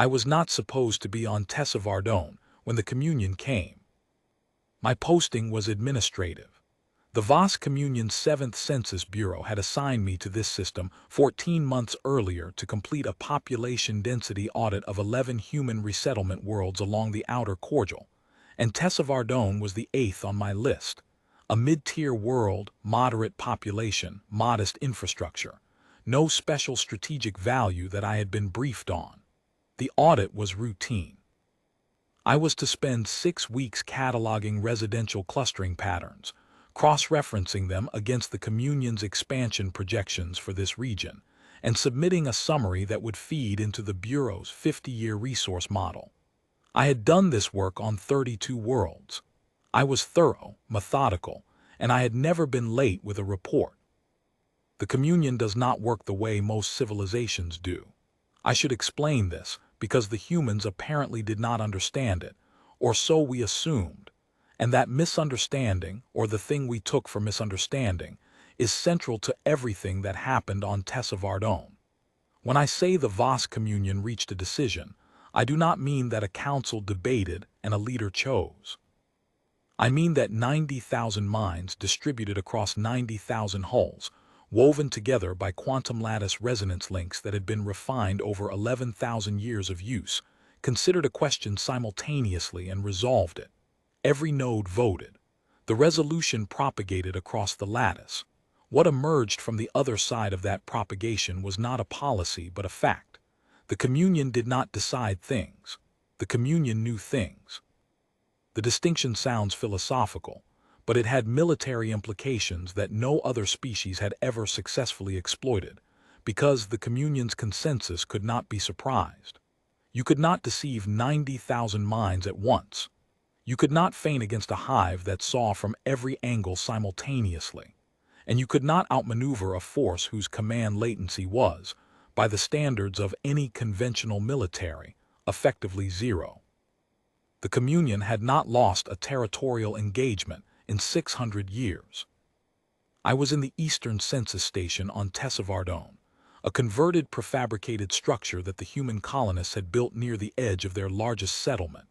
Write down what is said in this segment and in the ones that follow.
I was not supposed to be on Tessavardone when the communion came. My posting was administrative. The Voss Communion's 7th Census Bureau had assigned me to this system 14 months earlier to complete a population density audit of 11 human resettlement worlds along the outer cordial, and Tessavardone was the 8th on my list. A mid-tier world, moderate population, modest infrastructure, no special strategic value that I had been briefed on. The audit was routine. I was to spend 6 weeks cataloging residential clustering patterns, cross-referencing them against the communion's expansion projections for this region, and submitting a summary that would feed into the Bureau's 50-year resource model. I had done this work on 32 worlds. I was thorough, methodical, and I had never been late with a report. The communion does not work the way most civilizations do. I should explain this, because the humans apparently did not understand it, or so we assumed, and that misunderstanding, or the thing we took for misunderstanding, is central to everything that happened on Tessavardone. When I say the Voss Communion reached a decision, I do not mean that a council debated and a leader chose. I mean that 90,000 minds distributed across 90,000 hulls, woven together by quantum lattice resonance links that had been refined over 11,000 years of use, considered a question simultaneously and resolved it. Every node voted. The resolution propagated across the lattice. What emerged from the other side of that propagation was not a policy but a fact. The communion did not decide things. The communion knew things. The distinction sounds philosophical, but it had military implications that no other species had ever successfully exploited, because the communion's consensus could not be surprised. You could not deceive 90,000 minds at once. You could not feign against a hive that saw from every angle simultaneously, and you could not outmaneuver a force whose command latency was, by the standards of any conventional military, effectively zero. The communion had not lost a territorial engagement in 600 years. I was in the Eastern Census Station on Tessavardone, a converted prefabricated structure that the human colonists had built near the edge of their largest settlement,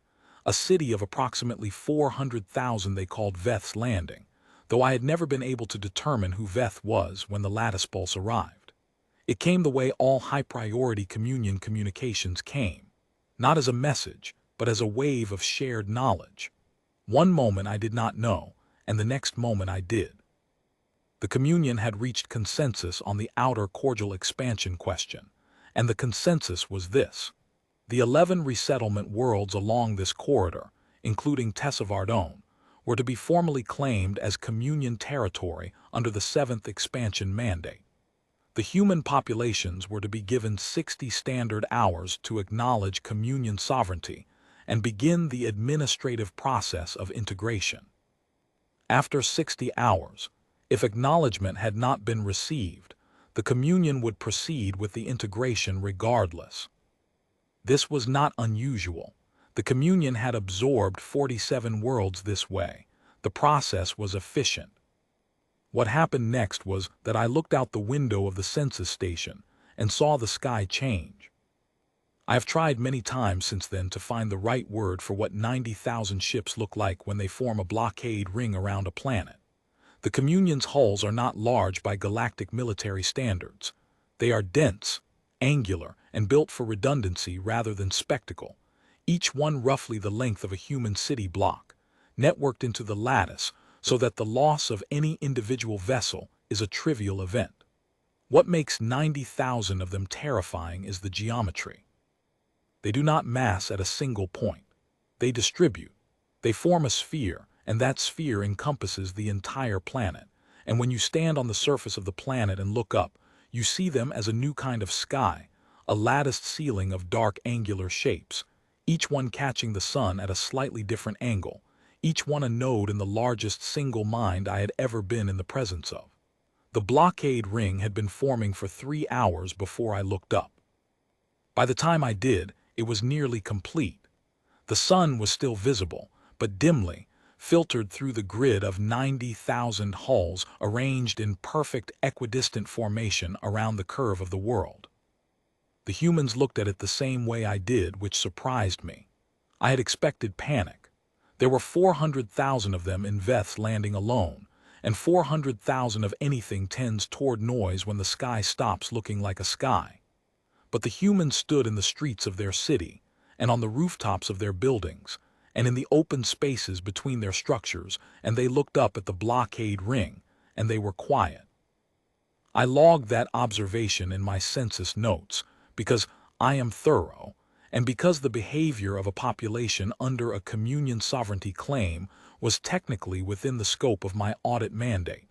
a city of approximately 400,000 they called Veth's Landing, though I had never been able to determine who Veth was when the lattice pulse arrived. It came the way all high-priority communion communications came, not as a message, but as a wave of shared knowledge. One moment I did not know, and the next moment I did. The communion had reached consensus on the outer cordial expansion question, and the consensus was this. The 11 resettlement worlds along this corridor, including Tessavardone, were to be formally claimed as communion territory under the 7th expansion mandate. The human populations were to be given 60 standard hours to acknowledge communion sovereignty and begin the administrative process of integration. After 60 hours, if acknowledgement had not been received, the communion would proceed with the integration regardless. This was not unusual. The communion had absorbed 47 worlds this way. The process was efficient. What happened next was that I looked out the window of the census station and saw the sky change. I have tried many times since then to find the right word for what 90,000 ships look like when they form a blockade ring around a planet. The communion's hulls are not large by galactic military standards. They are dense, angular, and built for redundancy rather than spectacle, each one roughly the length of a human city block, networked into the lattice so that the loss of any individual vessel is a trivial event. What makes 90,000 of them terrifying is the geometry. They do not mass at a single point. They distribute. They form a sphere, and that sphere encompasses the entire planet. And when you stand on the surface of the planet and look up, you see them as a new kind of sky, a latticed ceiling of dark angular shapes, each one catching the sun at a slightly different angle, each one a node in the largest single mind I had ever been in the presence of. The blockade ring had been forming for 3 hours before I looked up. By the time I did, it was nearly complete. The sun was still visible, but dimly, filtered through the grid of 90,000 hulls arranged in perfect equidistant formation around the curve of the world. The humans looked at it the same way I did, which surprised me. I had expected panic. There were 400,000 of them in Voss landing alone, and 400,000 of anything tends toward noise when the sky stops looking like a sky. But the humans stood in the streets of their city, and on the rooftops of their buildings, and in the open spaces between their structures, and they looked up at the blockade ring, and they were quiet. I logged that observation in my census notes, because I am thorough, and because the behavior of a population under a communion sovereignty claim was technically within the scope of my audit mandate.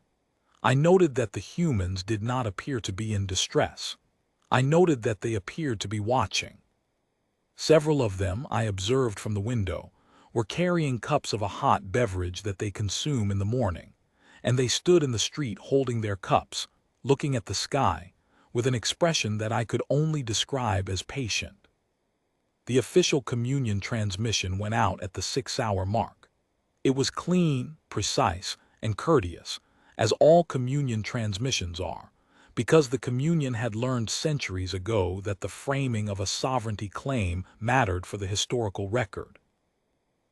I noted that the humans did not appear to be in distress. I noted that they appeared to be watching. Several of them, I observed from the window, were carrying cups of a hot beverage that they consume in the morning, and they stood in the street holding their cups, looking at the sky, with an expression that I could only describe as patient. The official communion transmission went out at the 6-hour mark. It was clean, precise, and courteous, as all communion transmissions are, because the communion had learned centuries ago that the framing of a sovereignty claim mattered for the historical record.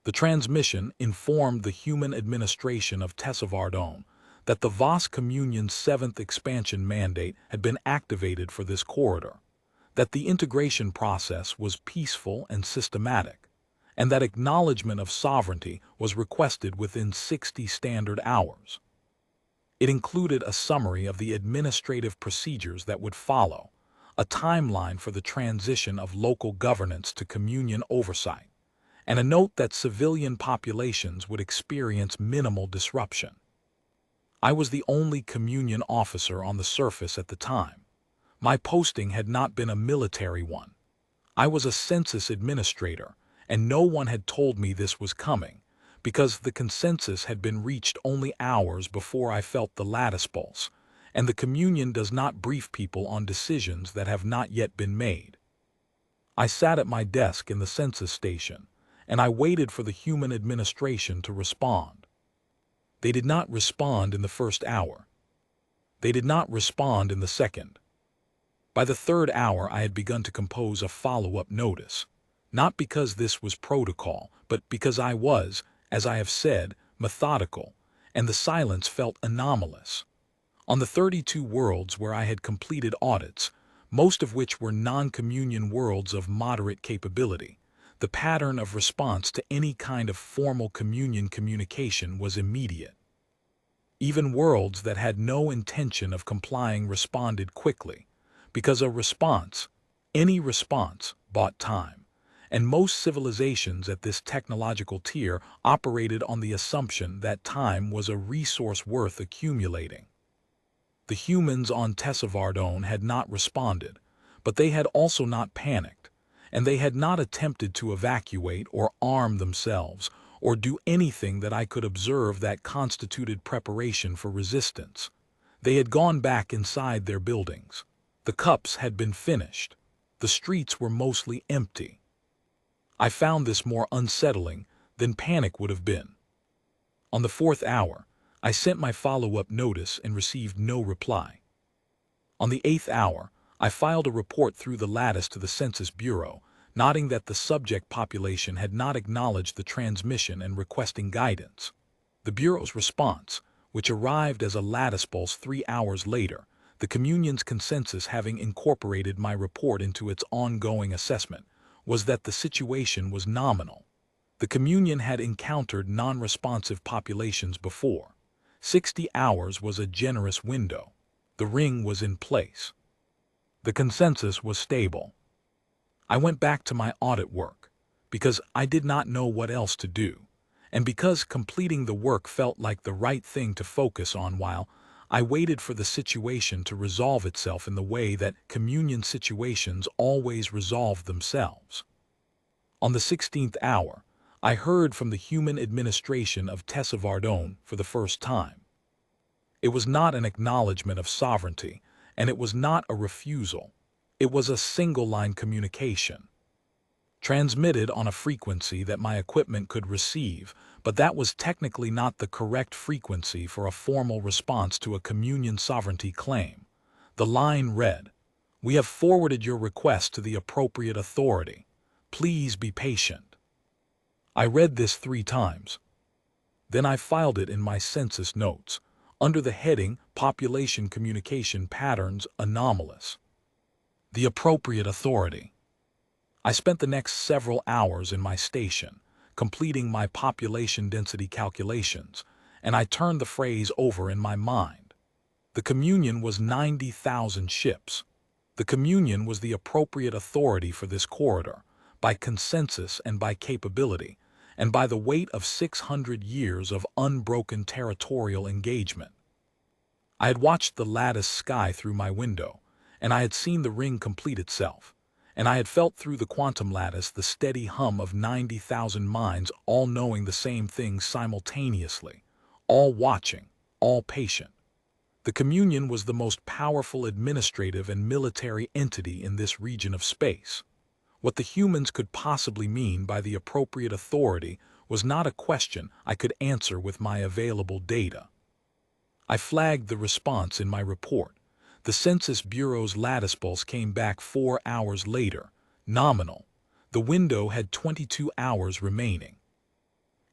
The transmission informed the human administration of Tessavardone that the Voss Communion's 7th expansion mandate had been activated for this corridor, that the integration process was peaceful and systematic, and that acknowledgement of sovereignty was requested within 60 standard hours. It included a summary of the administrative procedures that would follow, a timeline for the transition of local governance to communion oversight, and a note that civilian populations would experience minimal disruption. I was the only communion officer on the surface at the time. My posting had not been a military one. I was a census administrator, and no one had told me this was coming, because the consensus had been reached only hours before I felt the lattice pulse, and the communion does not brief people on decisions that have not yet been made. I sat at my desk in the census station, and I waited for the human administration to respond. They did not respond in the first hour. They did not respond in the second. By the third hour, I had begun to compose a follow-up notice, not because this was protocol, but because I was, as I have said, methodical, and the silence felt anomalous. On the 32 worlds where I had completed audits, most of which were non-communion worlds of moderate capability, the pattern of response to any kind of formal communion communication was immediate. Even worlds that had no intention of complying responded quickly, because a response, any response, bought time, and most civilizations at this technological tier operated on the assumption that time was a resource worth accumulating. The humans on Tessavardone had not responded, but they had also not panicked, and they had not attempted to evacuate or arm themselves or do anything that I could observe that constituted preparation for resistance. They had gone back inside their buildings. The cups had been finished. The streets were mostly empty. I found this more unsettling than panic would have been. On the 4th hour, I sent my follow-up notice and received no reply. On the 8th hour, I filed a report through the lattice to the Census Bureau, noting that the subject population had not acknowledged the transmission and requesting guidance. The Bureau's response, which arrived as a lattice pulse 3 hours later, the Communion's consensus having incorporated my report into its ongoing assessment, was that the situation was nominal. The Communion had encountered non-responsive populations before. 60 hours was a generous window. The ring was in place. The consensus was stable. I went back to my audit work, because I did not know what else to do, and because completing the work felt like the right thing to focus on while I waited for the situation to resolve itself in the way that communion situations always resolve themselves. On the 16th hour, I heard from the human administration of Tessavardone for the first time. It was not an acknowledgement of sovereignty, and it was not a refusal. It was a single-line communication, transmitted on a frequency that my equipment could receive, but that was technically not the correct frequency for a formal response to a communion sovereignty claim. The line read, We have forwarded your request to the appropriate authority. Please be patient. I read this 3 times. Then I filed it in my census notes, under the heading Population Communication Patterns Anomalous. The appropriate authority. I spent the next several hours in my station, completing my population density calculations, and I turned the phrase over in my mind. The communion was 90,000 ships. The communion was the appropriate authority for this corridor, by consensus and by capability, and by the weight of 600 years of unbroken territorial engagement. I had watched the lattice sky through my window, and I had seen the ring complete itself, and I had felt through the quantum lattice the steady hum of 90,000 minds all knowing the same thing simultaneously, all watching, all patient. The communion was the most powerful administrative and military entity in this region of space. What the humans could possibly mean by the appropriate authority was not a question I could answer with my available data. I flagged the response in my report. The Census Bureau's lattice pulse came back 4 hours later, nominal. The window had 22 hours remaining.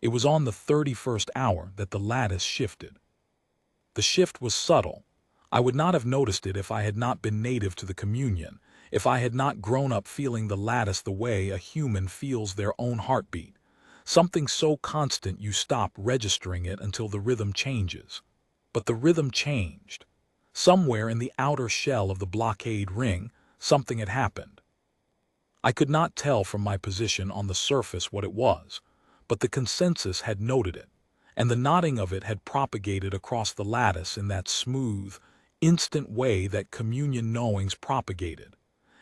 It was on the 31st hour that the lattice shifted. The shift was subtle. I would not have noticed it if I had not been native to the communion, if I had not grown up feeling the lattice the way a human feels their own heartbeat, something so constant you stop registering it until the rhythm changes. But the rhythm changed. Somewhere in the outer shell of the blockade ring, something had happened. I could not tell from my position on the surface what it was, but the consensus had noted it, and the nodding of it had propagated across the lattice in that smooth, instant way that communion knowings propagated.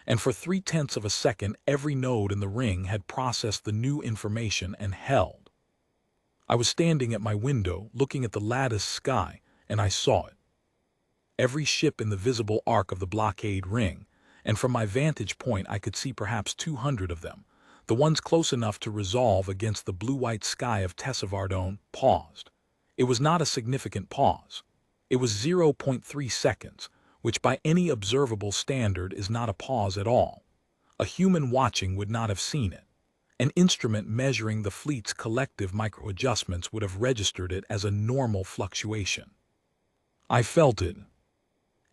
And for 0.3 of a second, every node in the ring had processed the new information and held. I was standing at my window, looking at the lattice sky, and I saw it. Every ship in the visible arc of the blockade ring, and from my vantage point I could see perhaps 200 of them, the ones close enough to resolve against the blue-white sky of Tessavardone, paused. It was not a significant pause. It was 0.3 seconds, which by any observable standard is not a pause at all. A human watching would not have seen it. An instrument measuring the fleet's collective microadjustments would have registered it as a normal fluctuation. I felt it.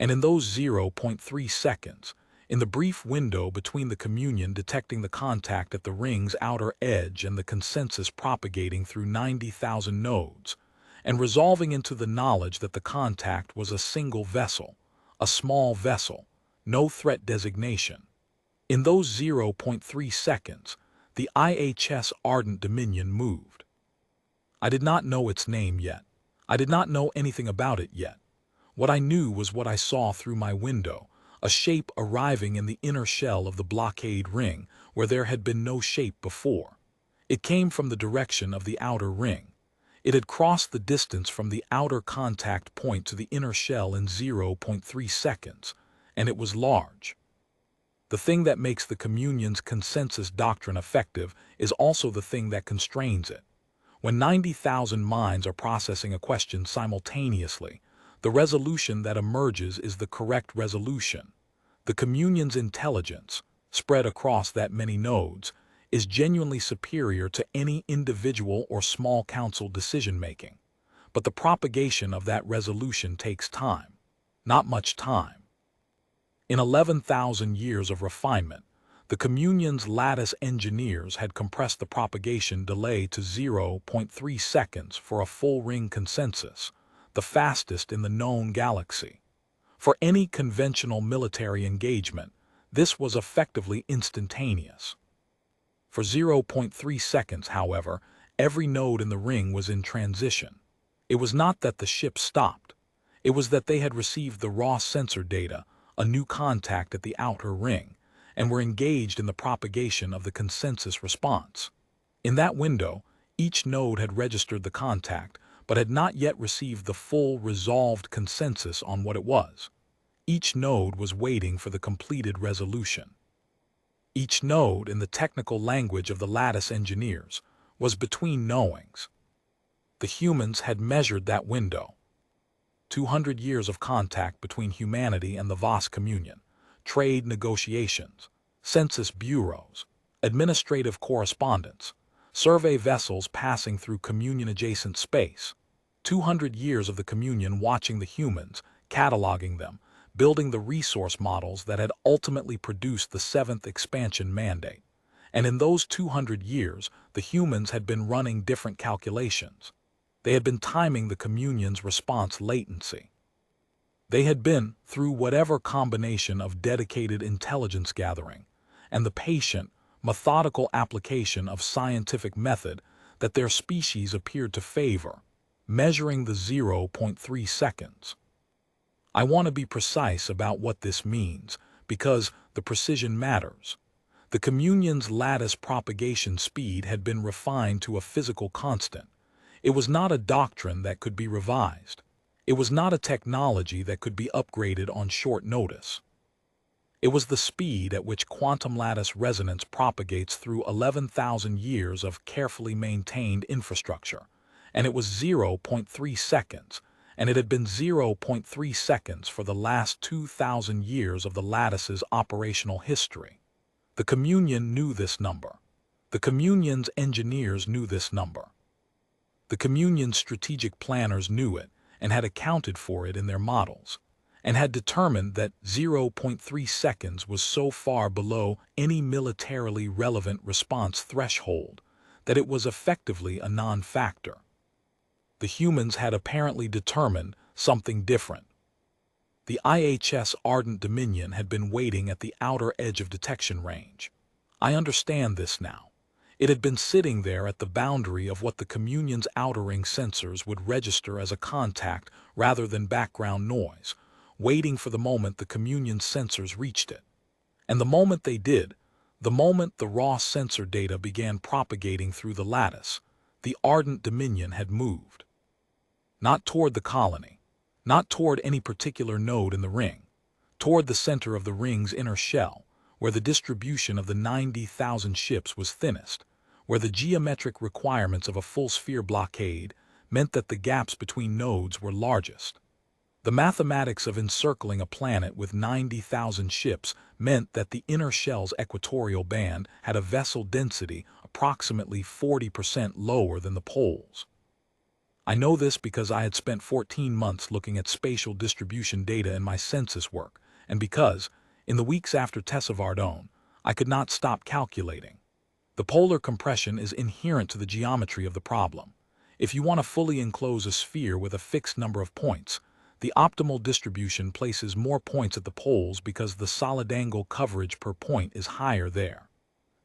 And in those 0.3 seconds, in the brief window between the communion detecting the contact at the ring's outer edge and the consensus propagating through 90,000 nodes, and resolving into the knowledge that the contact was a single vessel, a small vessel, no threat designation. In those 0.3 seconds, the IHS Ardent Dominion moved. I did not know its name yet. I did not know anything about it yet. What I knew was what I saw through my window, a shape arriving in the inner shell of the blockade ring where there had been no shape before. It came from the direction of the outer ring. It had crossed the distance from the outer contact point to the inner shell in 0.3 seconds, and it was large. The thing that makes the communion's consensus doctrine effective is also the thing that constrains it. When 90,000 minds are processing a question simultaneously, the resolution that emerges is the correct resolution. The communion's intelligence, spread across that many nodes, is genuinely superior to any individual or small council decision-making. But the propagation of that resolution takes time. Not much time. In 11,000 years of refinement, the communion's lattice engineers had compressed the propagation delay to 0.3 seconds for a full-ring consensus, the fastest in the known galaxy. For any conventional military engagement, this was effectively instantaneous. For 0.3 seconds, however, every node in the ring was in transition. It was not that the ship stopped. It was that they had received the raw sensor data, a new contact at the outer ring, and were engaged in the propagation of the consensus response. In that window, each node had registered the contact, but had not yet received the full resolved consensus on what it was. Each node was waiting for the completed resolution. Each node, in the technical language of the lattice engineers, was between knowings. The humans had measured that window. 200 years of contact between humanity and the Voss communion, trade negotiations, census bureaus, administrative correspondence, survey vessels passing through communion-adjacent space. 200 years of the communion watching the humans, cataloging them, building the resource models that had ultimately produced the seventh expansion mandate. And in those 200 years, the humans had been running different calculations. They had been timing the communion's response latency. They had been, through whatever combination of dedicated intelligence gathering and the patient, methodical application of scientific method that their species appeared to favor, measuring the 0.3 seconds. I want to be precise about what this means, because the precision matters. The communion's lattice propagation speed had been refined to a physical constant. It was not a doctrine that could be revised. It was not a technology that could be upgraded on short notice. It was the speed at which quantum lattice resonance propagates through 11,000 years of carefully maintained infrastructure, and it was 0.3 seconds, and it had been 0.3 seconds for the last 2,000 years of the lattice's operational history. The communion knew this number. The communion's engineers knew this number. The communion's strategic planners knew it and had accounted for it in their models, and had determined that 0.3 seconds was so far below any militarily relevant response threshold that it was effectively a non-factor. The humans had apparently determined something different. The IHS Ardent Dominion had been waiting at the outer edge of detection range. I understand this now. It had been sitting there at the boundary of what the communion's outer ring sensors would register as a contact rather than background noise, waiting for the moment the communion's sensors reached it. And the moment they did, the moment the raw sensor data began propagating through the lattice, the Ardent Dominion had moved. Not toward the colony, not toward any particular node in the ring, toward the center of the ring's inner shell, where the distribution of the 90,000 ships was thinnest, where the geometric requirements of a full-sphere blockade meant that the gaps between nodes were largest. The mathematics of encircling a planet with 90,000 ships meant that the inner shell's equatorial band had a vessel density approximately 40% lower than the poles. I know this because I had spent 14 months looking at spatial distribution data in my census work, and because, in the weeks after Tessavardone, I could not stop calculating. The polar compression is inherent to the geometry of the problem. If you want to fully enclose a sphere with a fixed number of points, the optimal distribution places more points at the poles because the solid angle coverage per point is higher there.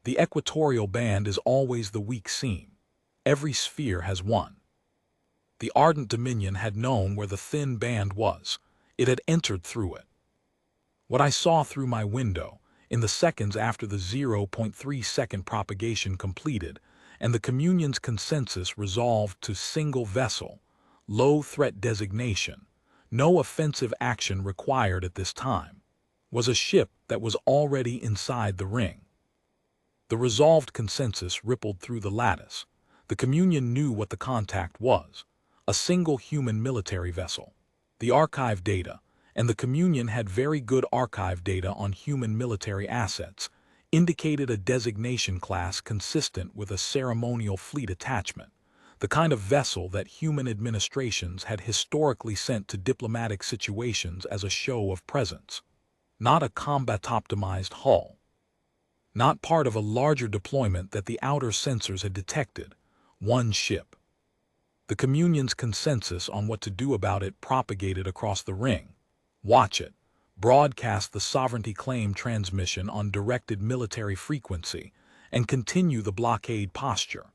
The equatorial band is always the weak seam. Every sphere has one. The Ardent Dominion had known where the thin band was. It had entered through it. What I saw through my window, in the seconds after the 0.3 second propagation completed, and the communion's consensus resolved to single vessel, low threat designation, no offensive action required at this time, was a ship that was already inside the ring. The resolved consensus rippled through the lattice. The communion knew what the contact was, a single human military vessel. The archive data, and the communion had very good archive data on human military assets, indicated a designation class consistent with a ceremonial fleet attachment, the kind of vessel that human administrations had historically sent to diplomatic situations as a show of presence. Not a combat-optimized hull. Not part of a larger deployment that the outer sensors had detected. One ship. The communion's consensus on what to do about it propagated across the ring. Watch it. Broadcast the sovereignty claim transmission on directed military frequency, and continue the blockade posture.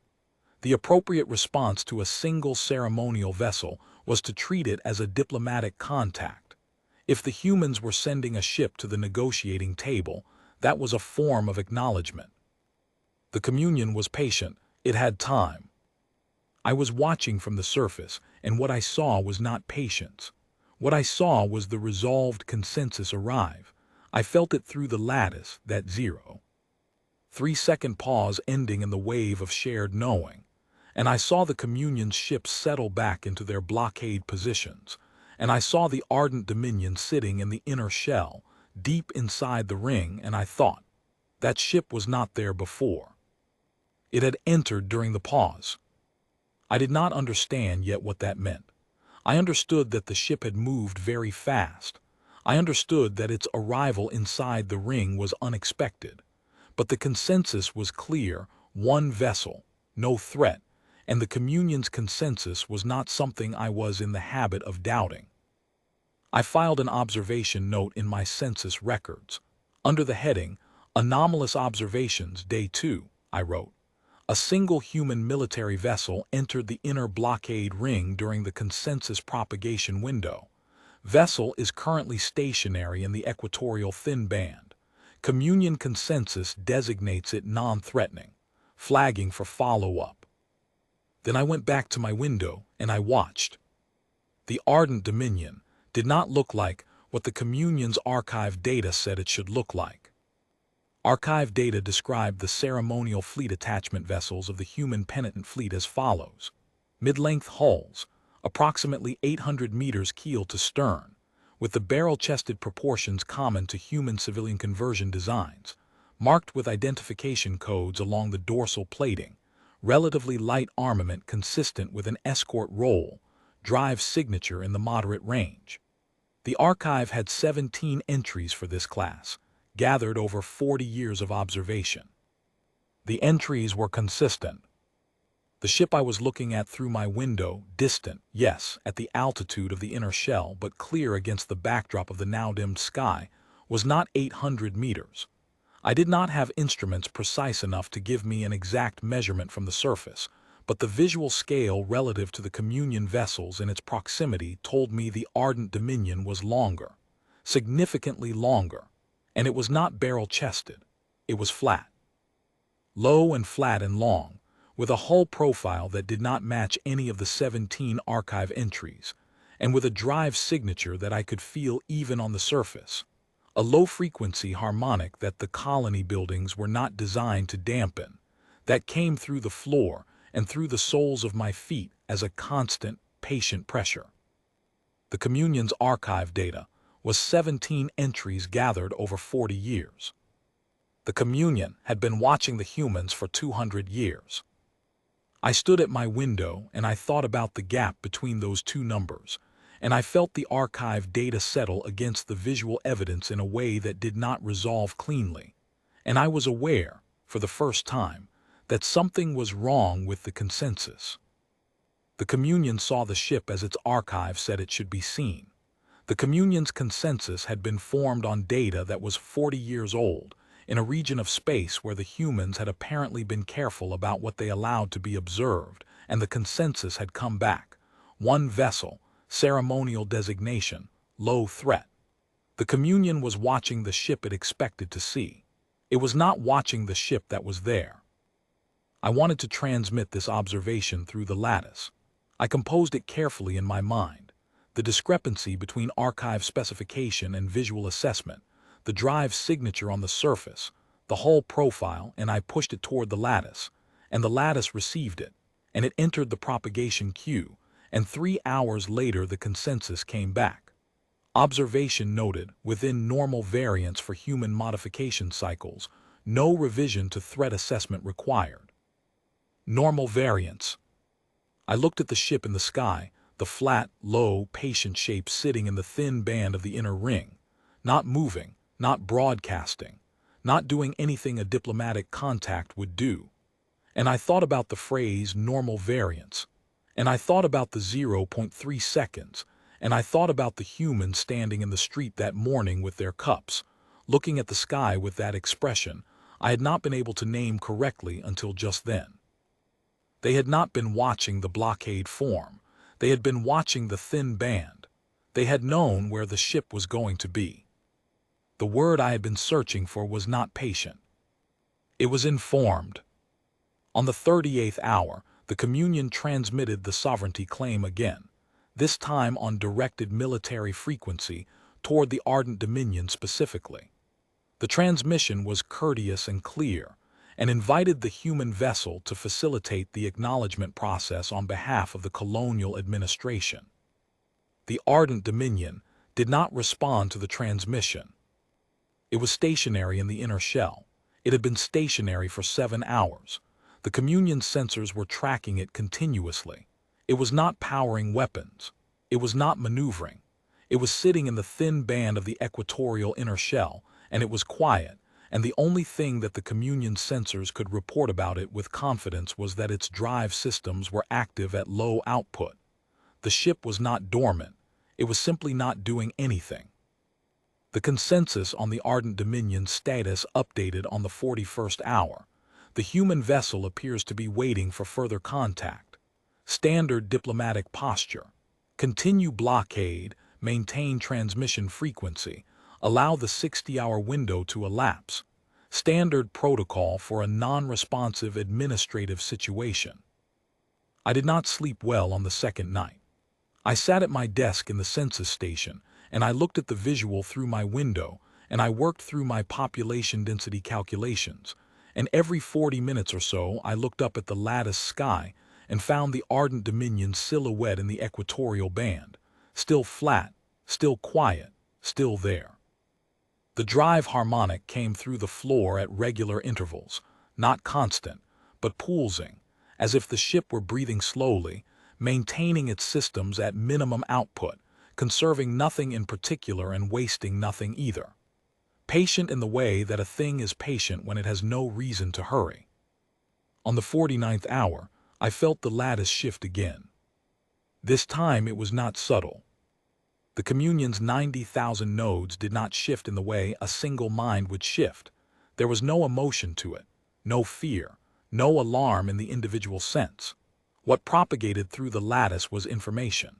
The appropriate response to a single ceremonial vessel was to treat it as a diplomatic contact. If the humans were sending a ship to the negotiating table, that was a form of acknowledgement. The communion was patient. It had time. I was watching from the surface, and what I saw was not patience. What I saw was the resolved consensus arrive. I felt it through the lattice, that 0.3-second pause ending in the wave of shared knowing. And I saw the communion's ships settle back into their blockade positions. And I saw the Ardent Dominion sitting in the inner shell, deep inside the ring, and I thought, that ship was not there before. It had entered during the pause. I did not understand yet what that meant. I understood that the ship had moved very fast. I understood that its arrival inside the ring was unexpected. But the consensus was clear: one vessel, no threat, and the Communion's consensus was not something I was in the habit of doubting. I filed an observation note in my census records. Under the heading, Anomalous Observations, Day 2, I wrote, a single human military vessel entered the inner blockade ring during the consensus propagation window. Vessel is currently stationary in the equatorial thin band. Communion consensus designates it non-threatening, flagging for follow-up. Then I went back to my window and I watched. The Ardent Dominion did not look like what the Communion's archive data said it should look like. Archive data described the ceremonial fleet attachment vessels of the human penitent fleet as follows: mid-length hulls, approximately 800 meters keel to stern, with the barrel-chested proportions common to human civilian conversion designs, marked with identification codes along the dorsal plating, relatively light armament consistent with an escort role, drive signature in the moderate range. The archive had 17 entries for this class, gathered over 40 years of observation. The entries were consistent. The ship I was looking at through my window, distant, yes, at the altitude of the inner shell, but clear against the backdrop of the now-dimmed sky, was not 800 meters. I did not have instruments precise enough to give me an exact measurement from the surface, but the visual scale relative to the Communion vessels in its proximity told me the Ardent Dominion was longer, significantly longer, and it was not barrel-chested. It was flat. Low and flat and long, with a hull profile that did not match any of the 17 archive entries, and with a drive signature that I could feel even on the surface. A low-frequency harmonic that the colony buildings were not designed to dampen, that came through the floor and through the soles of my feet as a constant, patient pressure. The Communion's archive data was 17 entries gathered over 40 years. The Communion had been watching the humans for 200 years. I stood at my window and I thought about the gap between those two numbers, and I felt the archive data settle against the visual evidence in a way that did not resolve cleanly, and I was aware, for the first time, that something was wrong with the consensus. The Communion saw the ship as its archive said it should be seen. The Communion's consensus had been formed on data that was 40 years old, in a region of space where the humans had apparently been careful about what they allowed to be observed, and the consensus had come back. One vessel, ceremonial designation, low threat. The Communion was watching the ship it expected to see. It was not watching the ship that was there. I wanted to transmit this observation through the lattice. I composed it carefully in my mind. The discrepancy between archive specification and visual assessment, the drive signature on the surface, the hull profile, and I pushed it toward the lattice, and the lattice received it, and it entered the propagation queue, and 3 hours later the consensus came back. Observation noted, within normal variance for human modification cycles, no revision to threat assessment required. Normal variance. I looked at the ship in the sky, the flat, low, patient shape sitting in the thin band of the inner ring, not moving, not broadcasting, not doing anything a diplomatic contact would do. And I thought about the phrase normal variance, and I thought about the 0.3 seconds, and I thought about the humans standing in the street that morning with their cups, looking at the sky with that expression I had not been able to name correctly until just then. They had not been watching the blockade form. They had been watching the thin band. They had known where the ship was going to be. The word I had been searching for was not patient. It was informed. On the 38th hour, the Communion transmitted the sovereignty claim again, this time on directed military frequency toward the Ardent Dominion specifically. The transmission was courteous and clear, and invited the human vessel to facilitate the acknowledgement process on behalf of the colonial administration. The Ardent Dominion did not respond to the transmission. It was stationary in the inner shell. It had been stationary for 7 hours. The communion's sensors were tracking it continuously. It was not powering weapons. It was not maneuvering. It was sitting in the thin band of the equatorial inner shell, and it was quiet, and the only thing that the communion sensors could report about it with confidence was that its drive systems were active at low output. The ship was not dormant. It was simply not doing anything. The consensus on the Ardent Dominion's status updated on the 41st hour. The human vessel appears to be waiting for further contact. Standard diplomatic posture. Continue blockade, maintain transmission frequency, allow the 60-hour window to elapse. Standard protocol for a non-responsive administrative situation. I did not sleep well on the second night. I sat at my desk in the census station, and I looked at the visual through my window, and I worked through my population density calculations, and every 40 minutes or so I looked up at the lattice sky and found the Ardent Dominion silhouette in the equatorial band, still flat, still quiet, still there. The drive harmonic came through the floor at regular intervals, not constant, but pulsing, as if the ship were breathing slowly, maintaining its systems at minimum output, conserving nothing in particular and wasting nothing either. Patient in the way that a thing is patient when it has no reason to hurry. On the 49th hour, I felt the lattice shift again. This time it was not subtle. The communion's 90,000 nodes did not shift in the way a single mind would shift. There was no emotion to it, no fear, no alarm in the individual sense. What propagated through the lattice was information.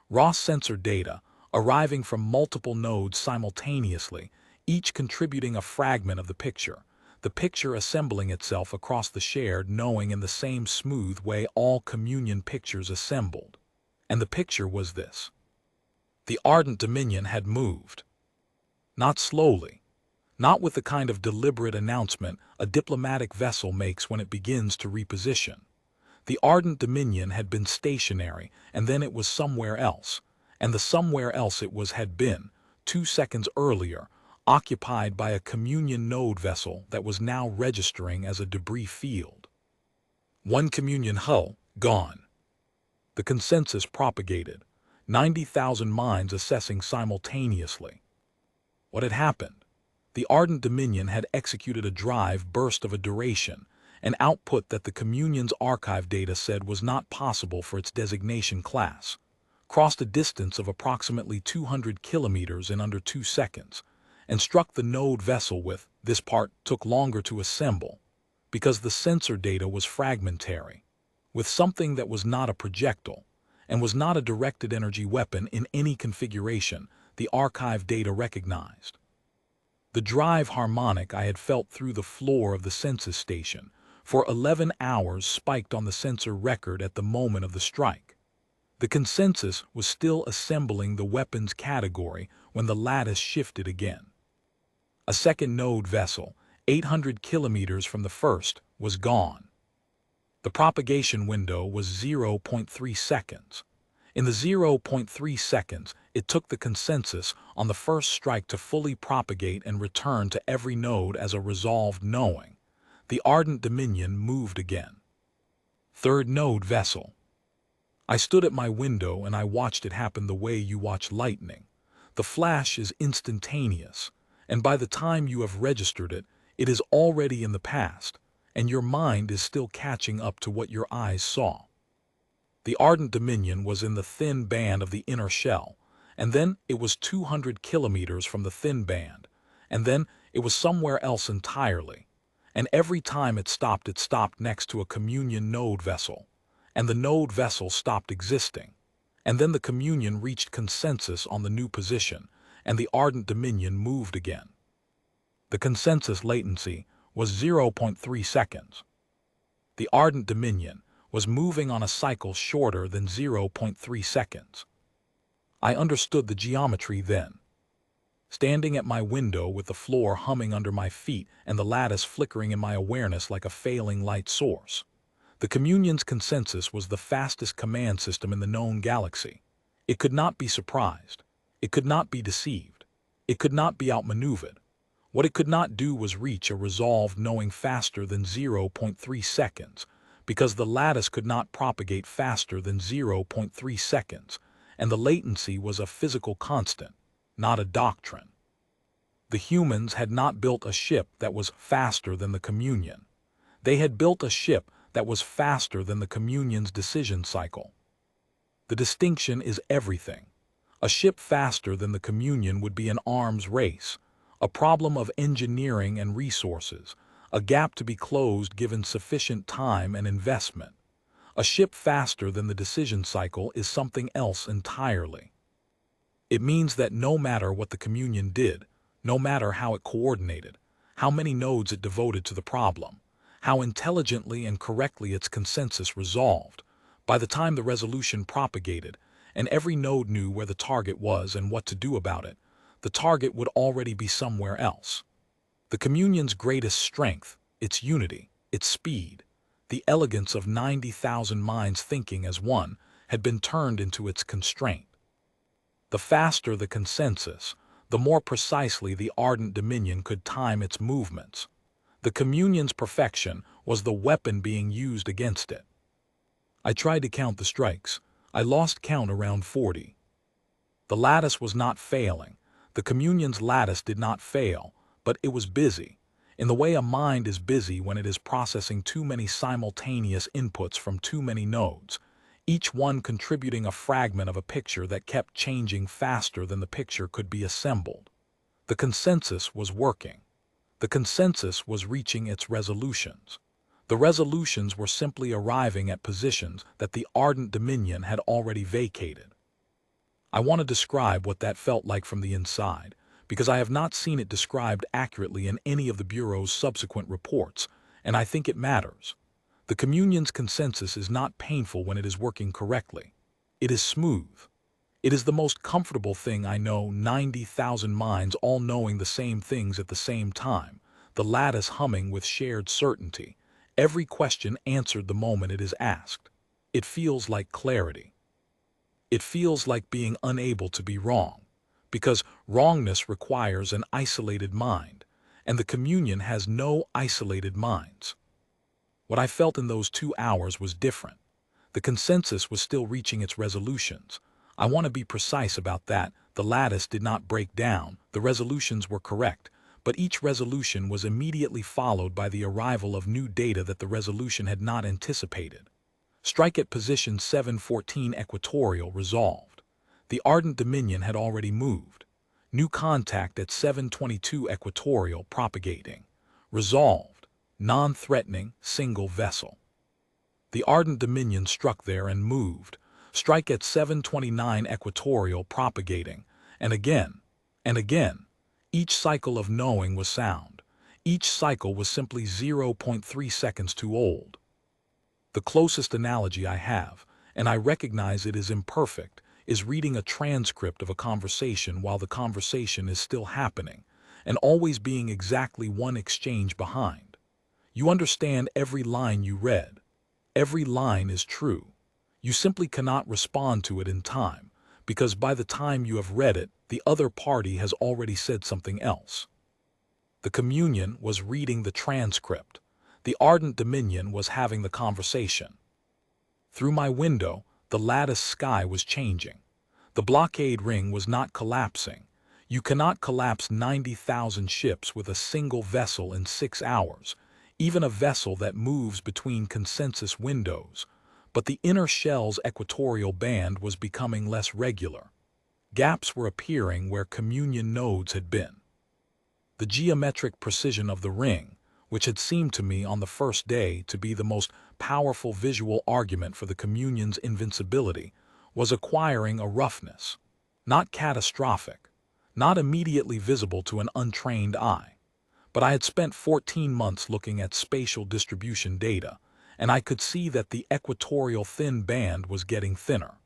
Raw sensor data, arriving from multiple nodes simultaneously, each contributing a fragment of the picture assembling itself across the shared knowing in the same smooth way all communion pictures assembled. And the picture was this. The Ardent Dominion had moved. Not slowly, not with the kind of deliberate announcement a diplomatic vessel makes when it begins to reposition. The Ardent Dominion had been stationary, and then it was somewhere else, and the somewhere else it was had been, 2 seconds earlier, occupied by a communion node vessel that was now registering as a debris field. One communion hull, gone. The consensus propagated, 90,000 minds assessing simultaneously. What had happened? The Ardent Dominion had executed a drive burst of a duration, an output that the communion's archive data said was not possible for its designation class, crossed a distance of approximately 200 kilometers in under 2 seconds, and struck the node vessel with, this part took longer to assemble, because the sensor data was fragmentary, with something that was not a projectile, and was not a directed energy weapon in any configuration the archive data recognized. The drive harmonic I had felt through the floor of the census station for 11 hours spiked on the sensor record at the moment of the strike. The consensus was still assembling the weapons category when the lattice shifted again. A second node vessel, 800 kilometers from the first, was gone. The propagation window was 0.3 seconds. In the 0.3 seconds, it took the consensus on the first strike to fully propagate and return to every node as a resolved knowing. The Ardent Dominion moved again. Third node vessel. I stood at my window and I watched it happen the way you watch lightning. The flash is instantaneous, and by the time you have registered it, it is already in the past, and your mind is still catching up to what your eyes saw. The Ardent Dominion was in the thin band of the inner shell, and then it was 200 kilometers from the thin band, and then it was somewhere else entirely. And every time it stopped next to a communion node vessel, and the node vessel stopped existing. And then the communion reached consensus on the new position, and the Ardent Dominion moved again. The consensus latency was 0.3 seconds. The Ardent Dominion was moving on a cycle shorter than 0.3 seconds. I understood the geometry then. Standing at my window with the floor humming under my feet and the lattice flickering in my awareness like a failing light source. The communion's consensus was the fastest command system in the known galaxy. It could not be surprised. It could not be deceived. It could not be outmaneuvered. What it could not do was reach a resolved knowing faster than 0.3 seconds, because the lattice could not propagate faster than 0.3 seconds, and the latency was a physical constant, not a doctrine. The humans had not built a ship that was faster than the communion. They had built a ship that was faster than the communion's decision cycle. The distinction is everything. A ship faster than the communion would be an arms race, a problem of engineering and resources, a gap to be closed given sufficient time and investment. A ship faster than the decision cycle is something else entirely. It means that no matter what the communion did, no matter how it coordinated, how many nodes it devoted to the problem, how intelligently and correctly its consensus resolved, by the time the resolution propagated, and every node knew where the target was and what to do about it, the target would already be somewhere else. The communion's greatest strength, its unity, its speed, the elegance of 90,000 minds thinking as one, had been turned into its constraint. The faster the consensus, the more precisely the ardent dominion could time its movements. The communion's perfection was the weapon being used against it. I tried to count the strikes. I lost count around 40. The lattice was not failing. The communion's lattice did not fail, but it was busy, in the way a mind is busy when it is processing too many simultaneous inputs from too many nodes, each one contributing a fragment of a picture that kept changing faster than the picture could be assembled. The consensus was working. The consensus was reaching its resolutions. The resolutions were simply arriving at positions that the ardent dominion had already vacated. I want to describe what that felt like from the inside, because I have not seen it described accurately in any of the Bureau's subsequent reports, and I think it matters. The communion's consensus is not painful when it is working correctly. It is smooth. It is the most comfortable thing I know, 90,000 minds all knowing the same things at the same time, the lattice humming with shared certainty, every question answered the moment it is asked. It feels like clarity. It feels like being unable to be wrong, because wrongness requires an isolated mind, and the communion has no isolated minds. What I felt in those 2 hours was different. The consensus was still reaching its resolutions. I want to be precise about that. The lattice did not break down. The resolutions were correct, but each resolution was immediately followed by the arrival of new data that the resolution had not anticipated. Strike at position 714 equatorial resolved. The ardent dominion had already moved. New contact at 722 equatorial propagating. Resolved. Non-threatening, single vessel. The ardent dominion struck there and moved. Strike at 729 equatorial propagating. And again. Each cycle of knowing was sound. Each cycle was simply 0.3 seconds too old. The closest analogy I have, and I recognize it is imperfect, is reading a transcript of a conversation while the conversation is still happening, and always being exactly one exchange behind. You understand every line you read. Every line is true. You simply cannot respond to it in time, because by the time you have read it, the other party has already said something else. The communion was reading the transcript. The ardent dominion was having the conversation. Through my window, the lattice sky was changing. The blockade ring was not collapsing. You cannot collapse 90,000 ships with a single vessel in 6 hours, even a vessel that moves between consensus windows, but the inner shell's equatorial band was becoming less regular. Gaps were appearing where communion nodes had been. The geometric precision of the ring, which had seemed to me on the first day to be the most powerful visual argument for the communion's invincibility, was acquiring a roughness, not catastrophic, not immediately visible to an untrained eye. But I had spent 14 months looking at spatial distribution data, and I could see that the equatorial thin band was getting thinner.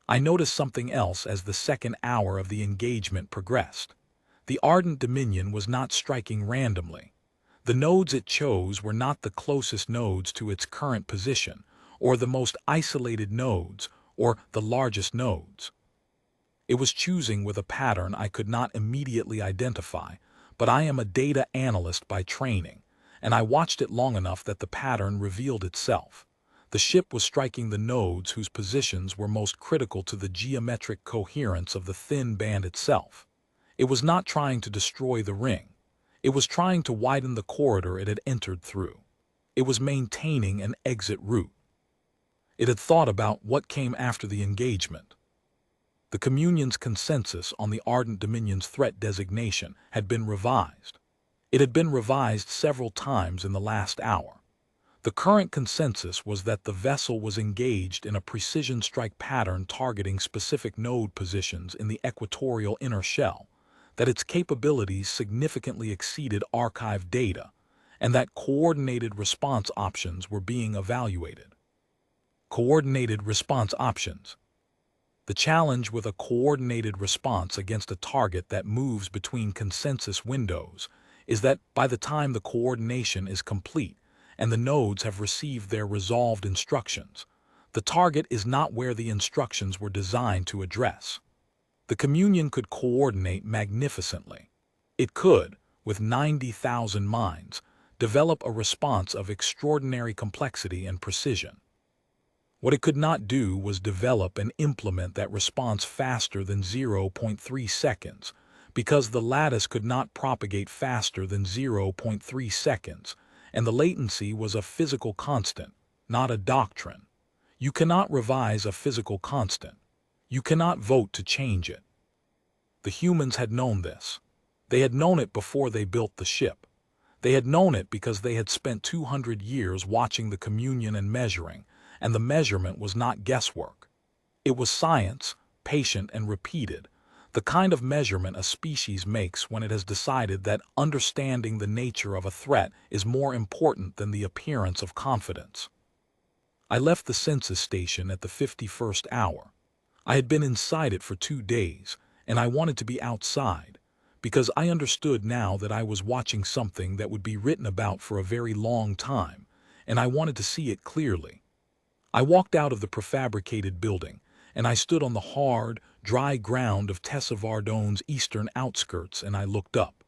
I noticed something else as the second hour of the engagement progressed. The ardent dominion was not striking randomly. The nodes it chose were not the closest nodes to its current position, or the most isolated nodes, or the largest nodes. It was choosing with a pattern I could not immediately identify, but I am a data analyst by training, and I watched it long enough that the pattern revealed itself. The ship was striking the nodes whose positions were most critical to the geometric coherence of the thin band itself. It was not trying to destroy the ring. It was trying to widen the corridor it had entered through. It was maintaining an exit route. It had thought about what came after the engagement. The Communion's consensus on the Ardent Dominion's threat designation had been revised. It had been revised several times in the last hour. The current consensus was that the vessel was engaged in a precision strike pattern targeting specific node positions in the equatorial inner shell, that its capabilities significantly exceeded archived data, and that coordinated response options were being evaluated. Coordinated response options. The challenge with a coordinated response against a target that moves between consensus windows is that by the time the coordination is complete and the nodes have received their resolved instructions, the target is not where the instructions were designed to address. The Communion could coordinate magnificently. It could, with 90,000 minds, develop a response of extraordinary complexity and precision. What it could not do was develop and implement that response faster than 0.3 seconds, because the lattice could not propagate faster than 0.3 seconds, and the latency was a physical constant, not a doctrine. You cannot revise a physical constant. You cannot vote to change it. The humans had known this. They had known it before they built the ship. They had known it because they had spent 200 years watching the Communion and measuring, and the measurement was not guesswork. It was science, patient and repeated, the kind of measurement a species makes when it has decided that understanding the nature of a threat is more important than the appearance of confidence. I left the census station at the 51st hour. I had been inside it for 2 days, and I wanted to be outside, because I understood now that I was watching something that would be written about for a very long time, and I wanted to see it clearly. I walked out of the prefabricated building, and I stood on the hard, dry ground of Tessevardone's eastern outskirts, and I looked up.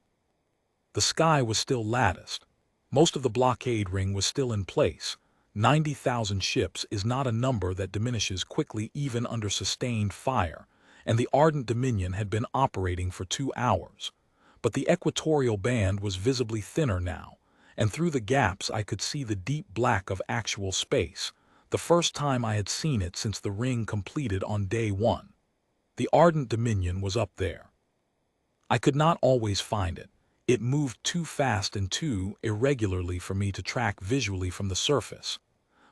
The sky was still latticed. Most of the blockade ring was still in place. 90,000 ships is not a number that diminishes quickly even under sustained fire, and the Ardent Dominion had been operating for 2 hours. But the equatorial band was visibly thinner now, and through the gaps I could see the deep black of actual space, the first time I had seen it since the ring completed on day 1. The Ardent Dominion was up there. I could not always find it. It moved too fast and too irregularly for me to track visually from the surface.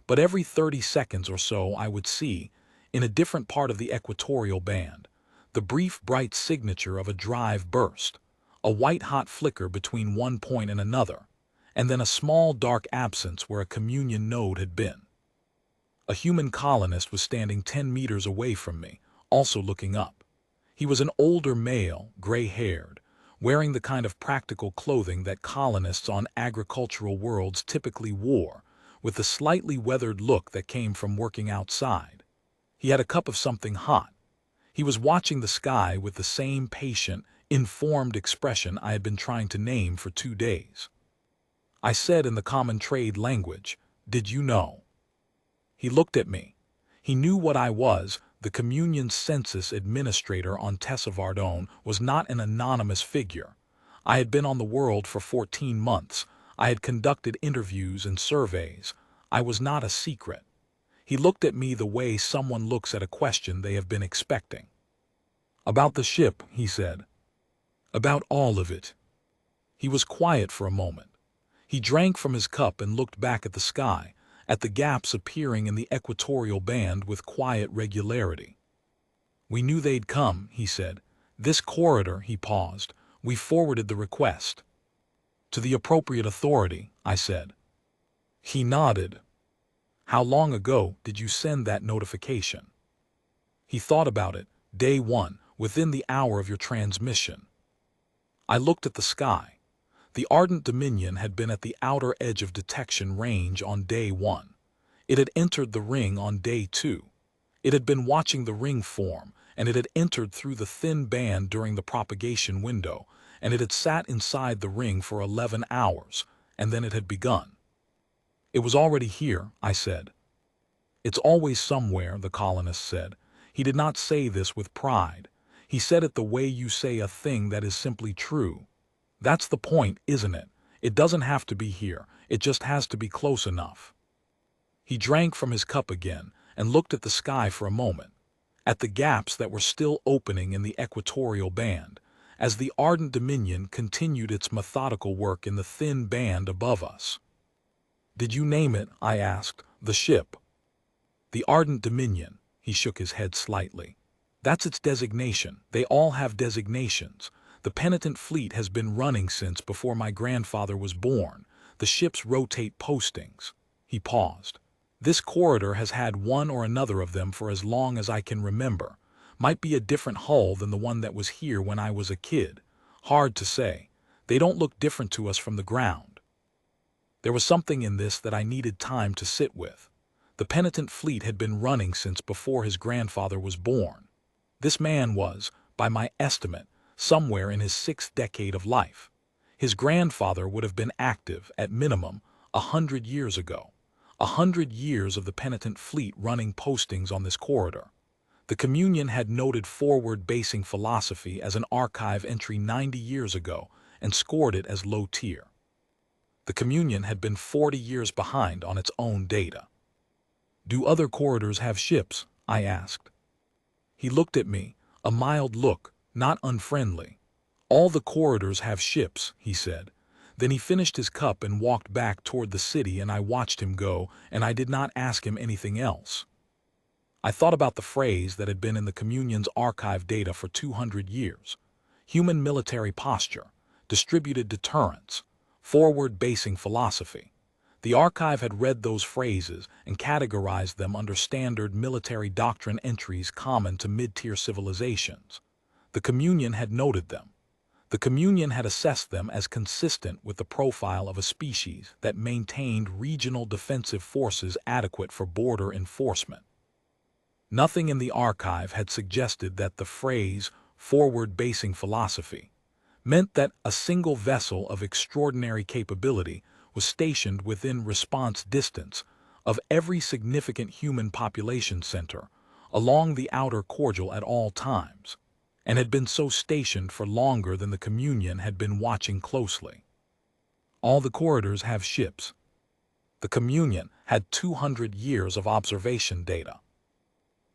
But every 30 seconds or so I would see, in a different part of the equatorial band, the brief bright signature of a drive burst, a white-hot flicker between one point and another, and then a small dark absence where a Communion node had been. A human colonist was standing 10 meters away from me, also looking up. He was an older male, gray-haired, wearing the kind of practical clothing that colonists on agricultural worlds typically wore, with the slightly weathered look that came from working outside. He had a cup of something hot. He was watching the sky with the same patient, informed expression I had been trying to name for 2 days. I said in the common trade language, "Did you know?" He looked at me. He knew what I was. The Communion's census administrator on Tessavardone was not an anonymous figure. I had been on the world for 14 months. I had conducted interviews and surveys. I was not a secret. He looked at me the way someone looks at a question they have been expecting. "About the ship," he said. "About all of it." He was quiet for a moment. He drank from his cup and looked back at the sky, at the gaps appearing in the equatorial band with quiet regularity. "We knew they'd come," he said. "This corridor," he paused. "We forwarded the request." "To the appropriate authority," I said. He nodded. "How long ago did you send that notification?" He thought about it. "Day 1, within the hour of your transmission." I looked at the sky. The Ardent Dominion had been at the outer edge of detection range on day 1. It had entered the ring on day 2. It had been watching the ring form, and it had entered through the thin band during the propagation window, and it had sat inside the ring for 11 hours, and then it had begun. It was already here, I said. It's always somewhere, the colonist said. He did not say this with pride. He said it the way you say a thing that is simply true. That's the point, isn't it? It doesn't have to be here. It just has to be close enough. He drank from his cup again and looked at the sky for a moment, at the gaps that were still opening in the equatorial band, as the ardent Dominion continued its methodical work in the thin band above us. Did you name it? I asked. The ship. The ardent Dominion. He shook his head slightly. That's its designation. They all have designations. The penitent fleet has been running since before my grandfather was born. The ships rotate postings. He paused. This corridor has had one or another of them for as long as I can remember. Might be a different hull than the one that was here when I was a kid. Hard to say. They don't look different to us from the ground. There was something in this that I needed time to sit with. The penitent fleet had been running since before his grandfather was born. This man was, by my estimate, somewhere in his 6th decade of life. His grandfather would have been active, at minimum, 100 years ago. 100 years of the penitent fleet running postings on this corridor. The Communion had noted forward basing philosophy as an archive entry 90 years ago and scored it as low tier. The Communion had been 40 years behind on its own data. Do other corridors have ships? I asked. He looked at me, a mild look, not unfriendly. All the corridors have ships, he said. Then he finished his cup and walked back toward the city, and I watched him go, and I did not ask him anything else. I thought about the phrase that had been in the Communion's archive data for 200 years. Human military posture, distributed deterrence, forward basing philosophy. The archive had read those phrases and categorized them under standard military doctrine entries common to mid-tier civilizations. The Communion had noted them. The Communion had assessed them as consistent with the profile of a species that maintained regional defensive forces adequate for border enforcement. Nothing in the archive had suggested that the phrase forward basing philosophy meant that a single vessel of extraordinary capability was stationed within response distance of every significant human population center along the outer corridor at all times, and had been so stationed for longer than the Communion had been watching closely. All the corridors have ships. The Communion had 200 years of observation data.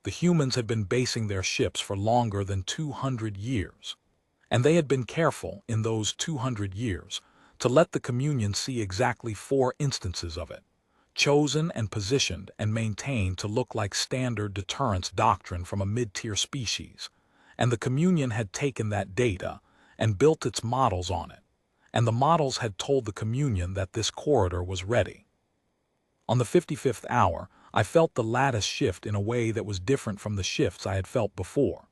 The humans had been basing their ships for longer than 200 years, and they had been careful in those 200 years to let the Communion see exactly 4 instances of it, chosen and positioned and maintained to look like standard deterrence doctrine from a mid-tier species. And the Communion had taken that data and built its models on it, and the models had told the Communion that this corridor was ready. On the 55th hour, I felt the lattice shift in a way that was different from the shifts I had felt before.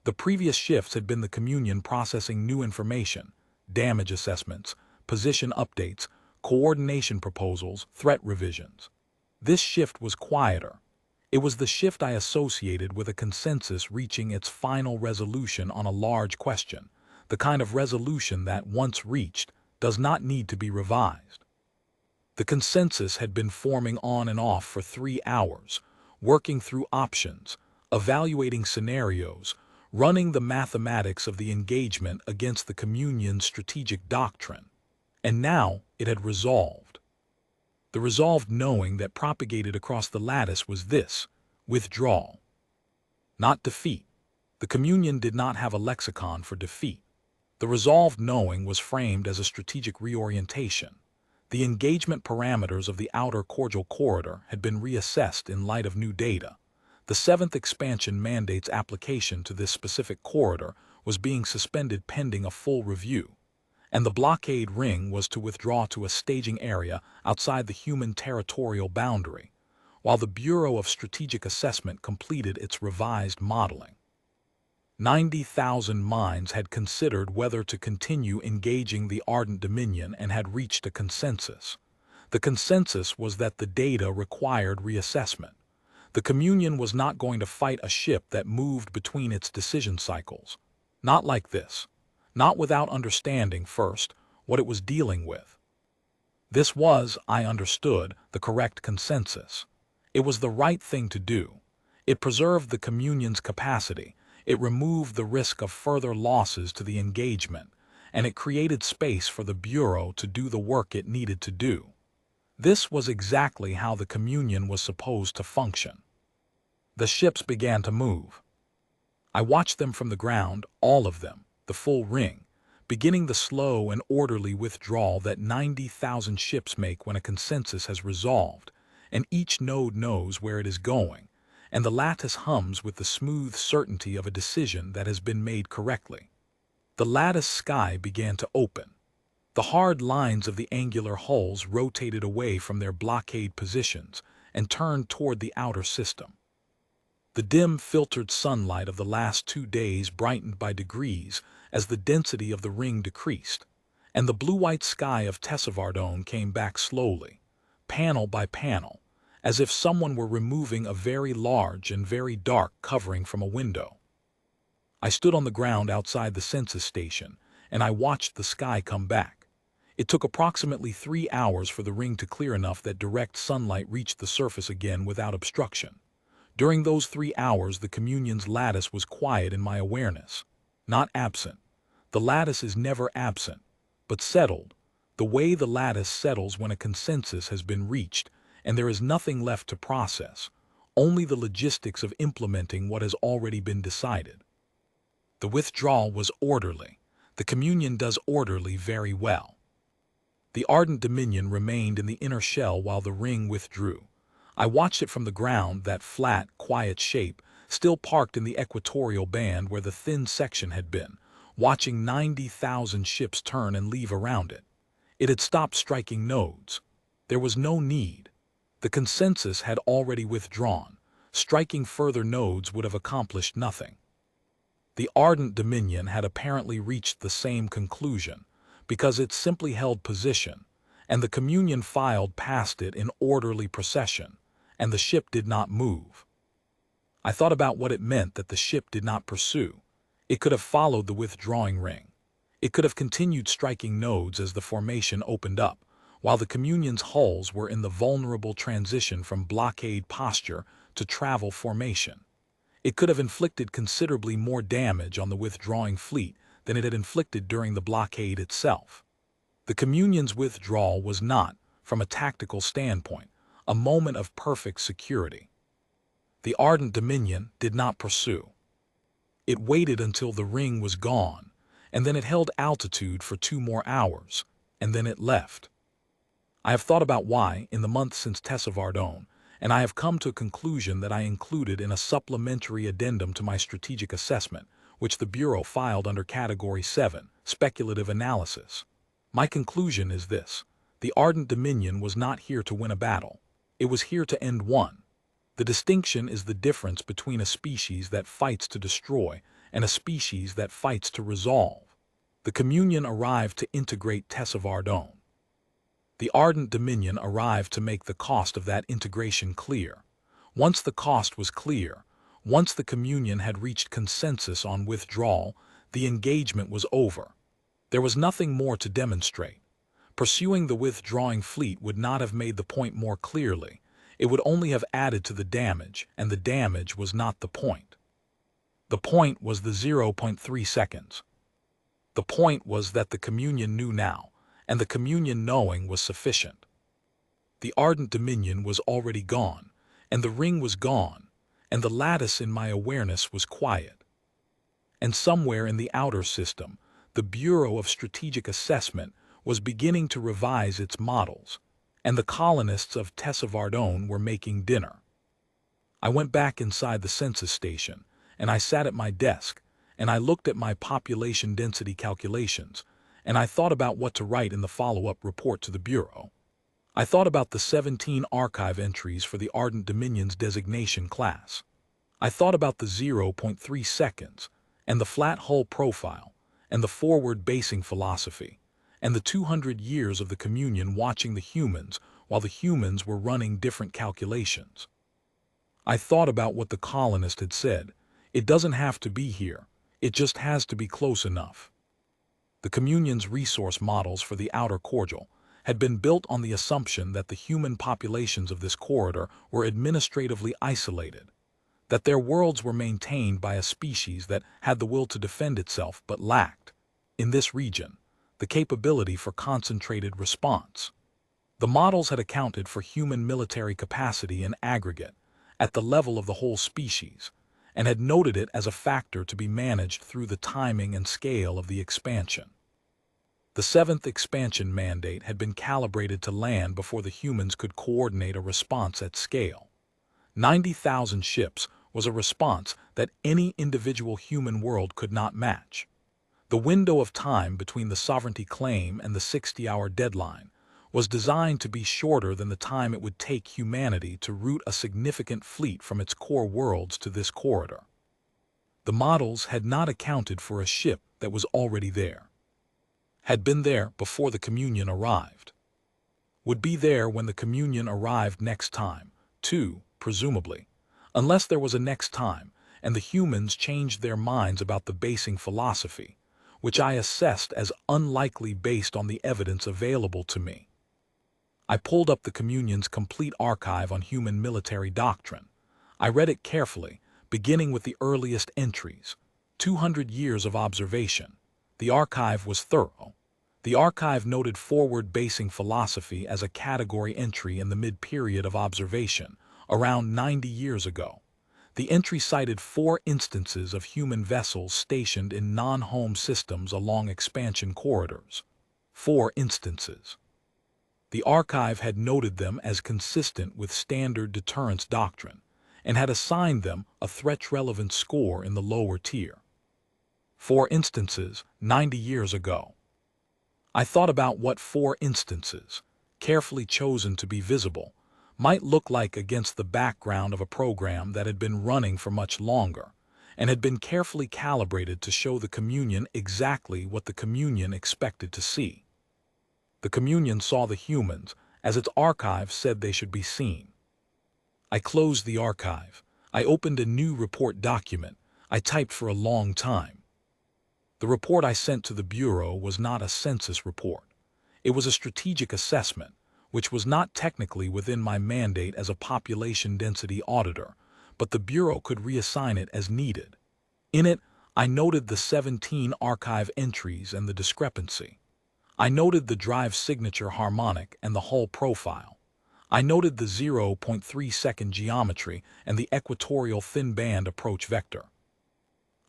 The previous shifts had been the Communion processing new information, damage assessments, position updates, coordination proposals, threat revisions. This shift was quieter. It was the shift I associated with a consensus reaching its final resolution on a large question, the kind of resolution that, once reached, does not need to be revised. The consensus had been forming on and off for 3 hours, working through options, evaluating scenarios, running the mathematics of the engagement against the Communion's strategic doctrine. And now it had resolved. The resolved knowing that propagated across the lattice was this: withdrawal, not defeat. The Communion did not have a lexicon for defeat. The resolved knowing was framed as a strategic reorientation. The engagement parameters of the outer cordial corridor had been reassessed in light of new data. The 7th expansion mandate's application to this specific corridor was being suspended pending a full review, and the blockade ring was to withdraw to a staging area outside the human territorial boundary, while the Bureau of Strategic Assessment completed its revised modeling. 90,000 minds had considered whether to continue engaging the ardent Dominion and had reached a consensus. The consensus was that the data required reassessment. The Communion was not going to fight a ship that moved between its decision cycles. Not like this. not without understanding first what it was dealing with. This was, I understood, the correct consensus. It was the right thing to do. It preserved the communion's capacity, it removed the risk of further losses to the engagement, and it created space for the Bureau to do the work it needed to do. This was exactly how the communion was supposed to function. The ships began to move. I watched them from the ground, all of them, the full ring, beginning the slow and orderly withdrawal that 90,000 ships make when a consensus has resolved, and each node knows where it is going, and the lattice hums with the smooth certainty of a decision that has been made correctly. The lattice sky began to open. The hard lines of the angular hulls rotated away from their blockade positions and turned toward the outer system. The dim, filtered sunlight of the last 2 days brightened by degrees as the density of the ring decreased, and the blue-white sky of Tessavardone came back slowly, panel by panel, as if someone were removing a very large and very dark covering from a window. I stood on the ground outside the census station, and I watched the sky come back. It took approximately 3 hours for the ring to clear enough that direct sunlight reached the surface again without obstruction. During those 3 hours, the communion's lattice was quiet in my awareness, not absent. The lattice is never absent, but settled, the way the lattice settles when a consensus has been reached and there is nothing left to process, only the logistics of implementing what has already been decided. The withdrawal was orderly. The communion does orderly very well. The ardent dominion remained in the inner shell while the ring withdrew. I watched it from the ground, that flat, quiet shape, still parked in the equatorial band where the thin section had been, watching 90,000 ships turn and leave around it. It had stopped striking nodes. There was no need. The consensus had already withdrawn. Striking further nodes would have accomplished nothing. The ardent dominion had apparently reached the same conclusion, because it simply held position, and the communion filed past it in orderly procession, and the ship did not move. I thought about what it meant that the ship did not pursue. It could have followed the withdrawing ring. It could have continued striking nodes as the formation opened up, while the communion's hulls were in the vulnerable transition from blockade posture to travel formation. It could have inflicted considerably more damage on the withdrawing fleet than it had inflicted during the blockade itself. The communion's withdrawal was not, from a tactical standpoint, a moment of perfect security. The ardent dominion did not pursue. It waited until the ring was gone, and then it held altitude for 2 more hours, and then it left. I have thought about why in the months since Tessavardone, and I have come to a conclusion that I included in a supplementary addendum to my strategic assessment, which the Bureau filed under Category 7, Speculative Analysis. My conclusion is this: the ardent dominion was not here to win a battle. It was here to end one. The distinction is the difference between a species that fights to destroy and a species that fights to resolve. The communion arrived to integrate Tessavardone. The ardent dominion arrived to make the cost of that integration clear. Once the cost was clear, once the communion had reached consensus on withdrawal, the engagement was over. There was nothing more to demonstrate. Pursuing the withdrawing fleet would not have made the point more clearly. It would only have added to the damage, and the damage was not the point. The point was the 0.3 seconds. The point was that the communion knew now, and the communion knowing was sufficient. The ardent dominion was already gone, and the ring was gone, and the lattice in my awareness was quiet. And somewhere in the outer system, the Bureau of Strategic Assessment was beginning to revise its models, and the colonists of Tessavardone were making dinner. I went back inside the census station, and I sat at my desk, and I looked at my population density calculations, and I thought about what to write in the follow-up report to the Bureau. I thought about the 17 archive entries for the Ardent Dominion's designation class. I thought about the 0.3 seconds, and the flat hull profile, and the forward basing philosophy, and the 200 years of the communion watching the humans while the humans were running different calculations. I thought about what the colonist had said: it doesn't have to be here, it just has to be close enough. The Communion's resource models for the outer corridor had been built on the assumption that the human populations of this corridor were administratively isolated, that their worlds were maintained by a species that had the will to defend itself but lacked, in this region, the capability for concentrated response. The models had accounted for human military capacity in aggregate, at the level of the whole species, and had noted it as a factor to be managed through the timing and scale of the expansion. The seventh expansion mandate had been calibrated to land before the humans could coordinate a response at scale. 90,000 ships was a response that any individual human world could not match. The window of time between the sovereignty claim and the 60-hour deadline was designed to be shorter than the time it would take humanity to route a significant fleet from its core worlds to this corridor. The models had not accounted for a ship that was already there, had been there before the Communion arrived, would be there when the Communion arrived next time, too, presumably, unless there was a next time, and the humans changed their minds about the basing philosophy, which I assessed as unlikely based on the evidence available to me. I pulled up the Communion's complete archive on human military doctrine. I read it carefully, beginning with the earliest entries, 200 years of observation. The archive was thorough. The archive noted forward basing philosophy as a category entry in the mid-period of observation, around 90 years ago. The entry cited 4 instances of human vessels stationed in non-home systems along expansion corridors. 4 instances. The archive had noted them as consistent with standard deterrence doctrine, and had assigned them a threat-relevant score in the lower tier. 4 instances, 90 years ago. I thought about what 4 instances, carefully chosen to be visible, might look like against the background of a program that had been running for much longer, and had been carefully calibrated to show the Communion exactly what the Communion expected to see. The Communion saw the humans as its archive said they should be seen. I closed the archive. I opened a new report document I typed for a long time. The report I sent to the Bureau was not a census report. It was a strategic assessment, which was not technically within my mandate as a population density auditor, but the Bureau could reassign it as needed. In it, I noted the 17 archive entries and the discrepancy. I noted the drive signature harmonic and the hull profile. I noted the 0.3-second geometry and the equatorial thin band approach vector.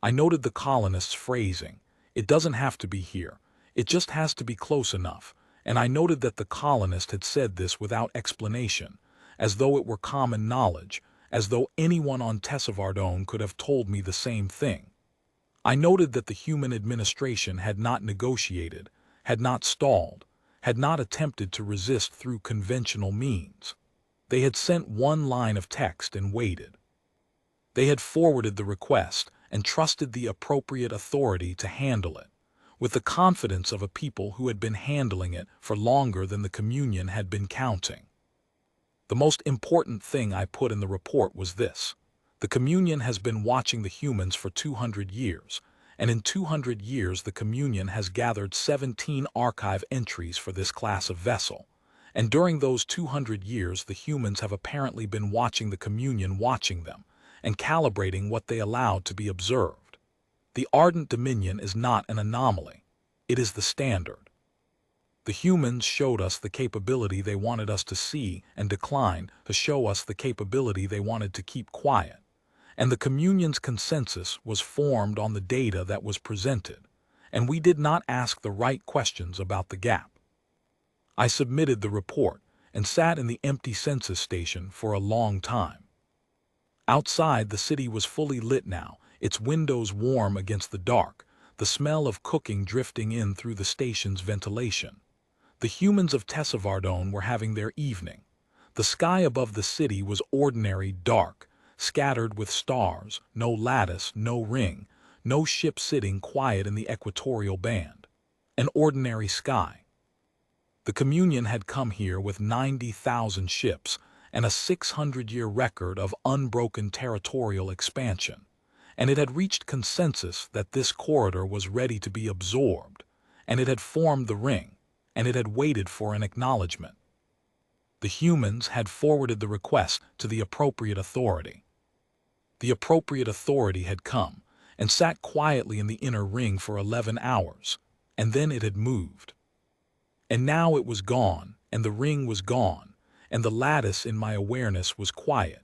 I noted the colonist's phrasing. It doesn't have to be here. It just has to be close enough. And I noted that the colonist had said this without explanation, as though it were common knowledge, as though anyone on Tessavardone could have told me the same thing. I noted that the human administration had not negotiated, had not stalled, had not attempted to resist through conventional means. They had sent one line of text and waited. They had forwarded the request and trusted the appropriate authority to handle it, with the confidence of a people who had been handling it for longer than the Communion had been counting. The most important thing I put in the report was this: the Communion has been watching the humans for 200 years, and in 200 years the Communion has gathered 17 archive entries for this class of vessel, and during those 200 years the humans have apparently been watching the Communion watching them, and calibrating what they allowed to be observed. The Ardent Dominion is not an anomaly. It is the standard. The humans showed us the capability they wanted us to see and declined to show us the capability they wanted to keep quiet. And the Communion's consensus was formed on the data that was presented, and we did not ask the right questions about the gap. I submitted the report and sat in the empty census station for a long time. Outside, the city was fully lit now, its windows warm against the dark, the smell of cooking drifting in through the station's ventilation. The humans of Tessavardone were having their evening. The sky above the city was ordinary dark, scattered with stars, no lattice, no ring, no ship sitting quiet in the equatorial band. An ordinary sky. The Communion had come here with 90,000 ships and a 600-year record of unbroken territorial expansion, and it had reached consensus that this corridor was ready to be absorbed, and it had formed the ring, and it had waited for an acknowledgement. The humans had forwarded the request to the appropriate authority. The appropriate authority had come and sat quietly in the inner ring for 11 hours, and then it had moved. And now it was gone, and the ring was gone, and the lattice in my awareness was quiet,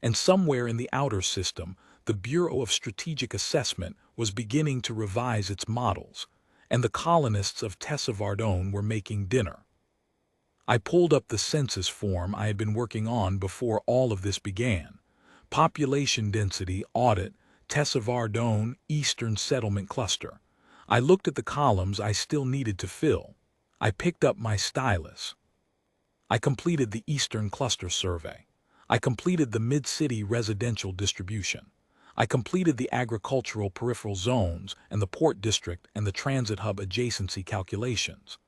and somewhere in the outer system, the Bureau of Strategic Assessment was beginning to revise its models, and the colonists of Tessavardone were making dinner. I pulled up the census form I had been working on before all of this began. Population density audit, Tessavardone, Eastern Settlement Cluster. I looked at the columns I still needed to fill. I picked up my stylus. I completed the Eastern Cluster Survey. I completed the Mid-City Residential Distribution. I completed the Agricultural Peripheral Zones and the Port District and the Transit Hub Adjacency calculations.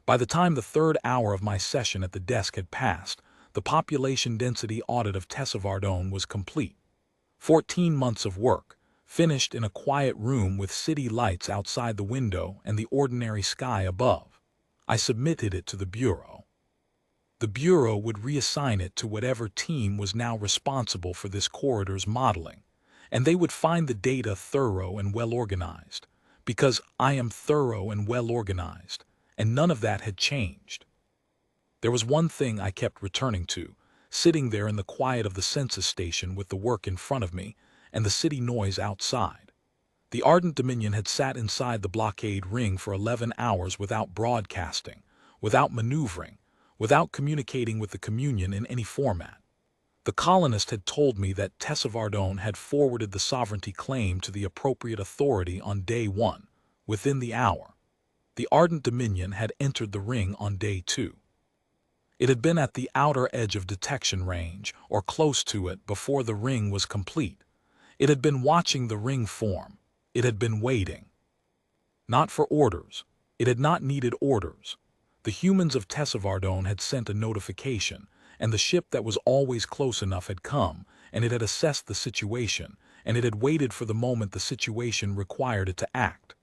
By the time the third hour of my session at the desk had passed, the population density audit of Tessavardone was complete. 14 months of work, finished in a quiet room with city lights outside the window and the ordinary sky above. I submitted it to the Bureau. The Bureau would reassign it to whatever team was now responsible for this corridor's modeling, and they would find the data thorough and well-organized, because I am thorough and well-organized, and none of that had changed. There was one thing I kept returning to, sitting there in the quiet of the census station with the work in front of me and the city noise outside. The Ardent Dominion had sat inside the blockade ring for 11 hours without broadcasting, without maneuvering, without communicating with the Communion in any format. The colonist had told me that Tessavardone had forwarded the sovereignty claim to the appropriate authority on day 1, within the hour. The Ardent Dominion had entered the ring on day 2. It had been at the outer edge of detection range, or close to it, before the ring was complete. It had been watching the ring form. It had been waiting. Not for orders. It had not needed orders. The humans of Tessavardone had sent a notification, and the ship that was always close enough had come, and it had assessed the situation, and it had waited for the moment the situation required it to act.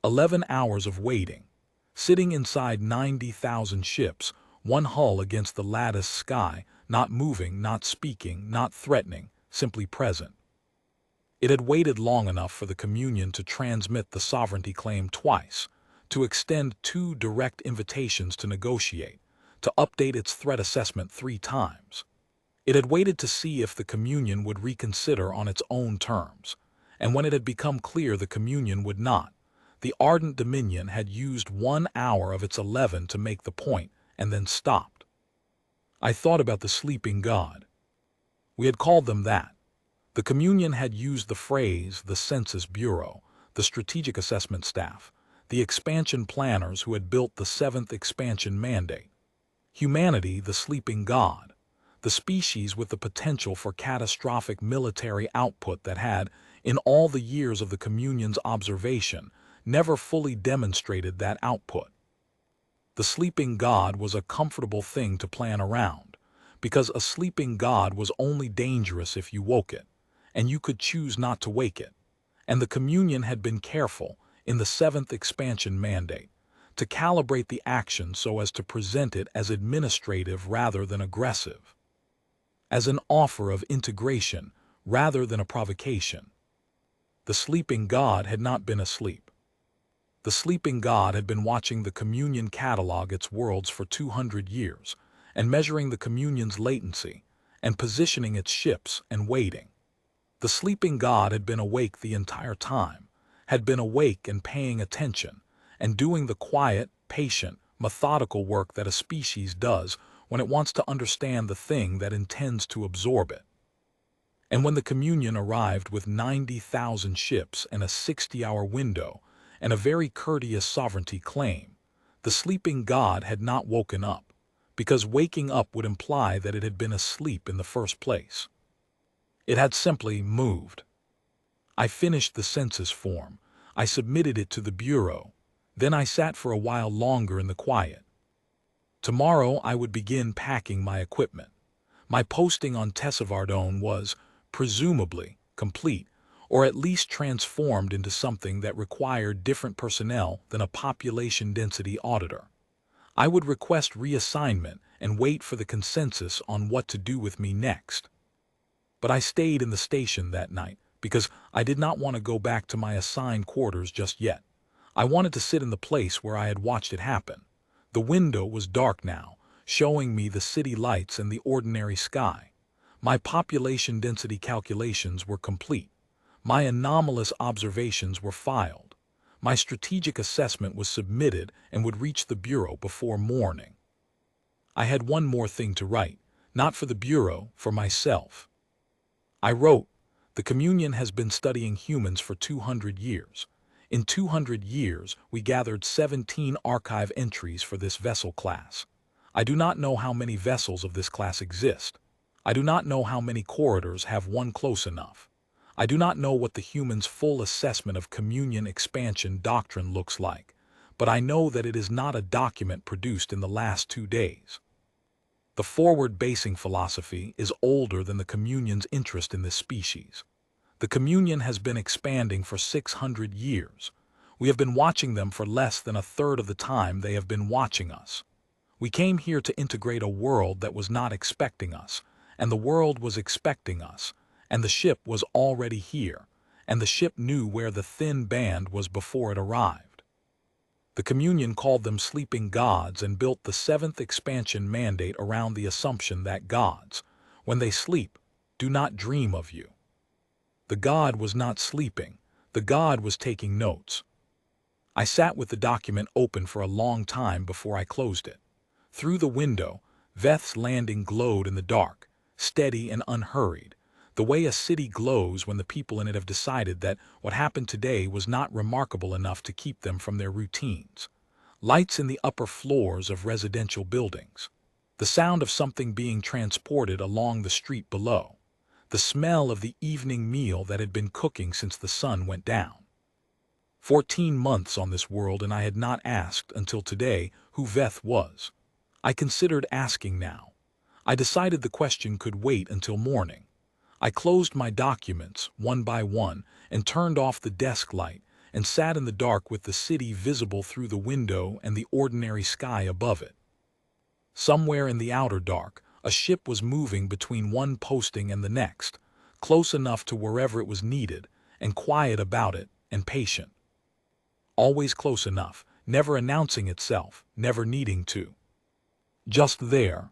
11 hours of waiting, sitting inside 90,000 ships, one hull against the lattice sky, not moving, not speaking, not threatening, simply present. It had waited long enough for the Communion to transmit the sovereignty claim twice, to extend 2 direct invitations to negotiate, to update its threat assessment 3 times. It had waited to see if the Communion would reconsider on its own terms, and when it had become clear the Communion would not, the Ardent Dominion had used 1 hour of its 11 to make the point, and then stopped. I thought about the sleeping god. We had called them that. The Communion had used the phrase the Census Bureau, the Strategic Assessment Staff, the expansion planners who had built the 7th expansion mandate. Humanity, the sleeping god, the species with the potential for catastrophic military output that had, in all the years of the Communion's observation, never fully demonstrated that output. The sleeping god was a comfortable thing to plan around, because a sleeping god was only dangerous if you woke it, and you could choose not to wake it. And the Communion had been careful, in the 7th expansion mandate, to calibrate the action so as to present it as administrative rather than aggressive, as an offer of integration rather than a provocation. The sleeping god had not been asleep. The sleeping god had been watching the Communion catalog its worlds for 200 years, and measuring the Communion's latency, and positioning its ships and waiting. The sleeping god had been awake the entire time, had been awake and paying attention, and doing the quiet, patient, methodical work that a species does when it wants to understand the thing that intends to absorb it. And when the Communion arrived with 90,000 ships and a 60-hour window, and a very courteous sovereignty claim, the sleeping god had not woken up, because waking up would imply that it had been asleep in the first place. It had simply moved. I finished the census form. I submitted it to the Bureau. Then I sat for a while longer in the quiet. Tomorrow I would begin packing my equipment. My posting on Tessavardone was, presumably, complete, or at least transformed into something that required different personnel than a population density auditor. I would request reassignment and wait for the consensus on what to do with me next. But I stayed in the station that night because I did not want to go back to my assigned quarters just yet. I wanted to sit in the place where I had watched it happen. The window was dark now, showing me the city lights and the ordinary sky. My population density calculations were complete. My anomalous observations were filed. My strategic assessment was submitted and would reach the Bureau before morning. I had one more thing to write, not for the Bureau, for myself. I wrote, "The Communion has been studying humans for 200 years. In 200 years, we gathered 17 archive entries for this vessel class. I do not know how many vessels of this class exist. I do not know how many corridors have one close enough. I do not know what the human's full assessment of communion expansion doctrine looks like, but I know that it is not a document produced in the last 2 days. The forward-basing philosophy is older than the communion's interest in this species. The communion has been expanding for 600 years. We have been watching them for less than a third of the time they have been watching us. We came here to integrate a world that was not expecting us, and the world was expecting us, and the ship was already here, and the ship knew where the thin band was before it arrived. The communion called them sleeping gods and built the 7th expansion mandate around the assumption that gods, when they sleep, do not dream of you. The god was not sleeping. The god was taking notes. I sat with the document open for a long time before I closed it. Through the window, Voss's landing glowed in the dark, steady and unhurried, the way a city glows when the people in it have decided that what happened today was not remarkable enough to keep them from their routines. Lights in the upper floors of residential buildings. The sound of something being transported along the street below. The smell of the evening meal that had been cooking since the sun went down. 14 months on this world, and I had not asked until today who Voss was. I considered asking now. I decided the question could wait until morning. I closed my documents, one by one, and turned off the desk light, and sat in the dark with the city visible through the window and the ordinary sky above it. Somewhere in the outer dark, a ship was moving between one posting and the next, close enough to wherever it was needed, and quiet about it, and patient. Always close enough, never announcing itself, never needing to. Just there,